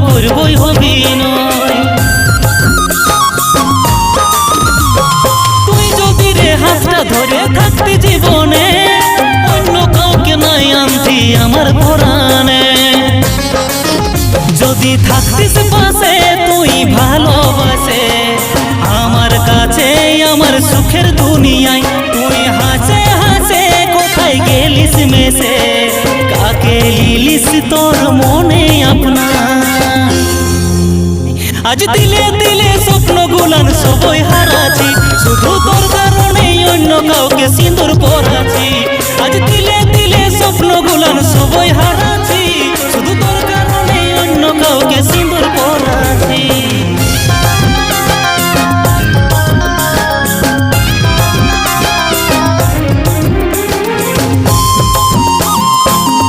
করবই অভিনয়। তুই যদি রে হাতটা ধরে থাকতি জীবনে, অন্য কাউকে নাই আনতি আমার পরাণে। যদি থাকতিস পাশে তুই ভালোবাসে, আমার কাছে আমার সুখের দুনিয়ায় তুই হাসে হাসে কোথায় গেলিস মেসে, কাকে লিলিস তোর মনে আপনা। আজ দিলে দিলে স্বপ্ন গুলান সবই হারাছি, শুধু তোর কারণে অন্য কাউকে সিঁদুর পরাছি। আজ দিলে দিলে স্বপ্ন গুলান সবই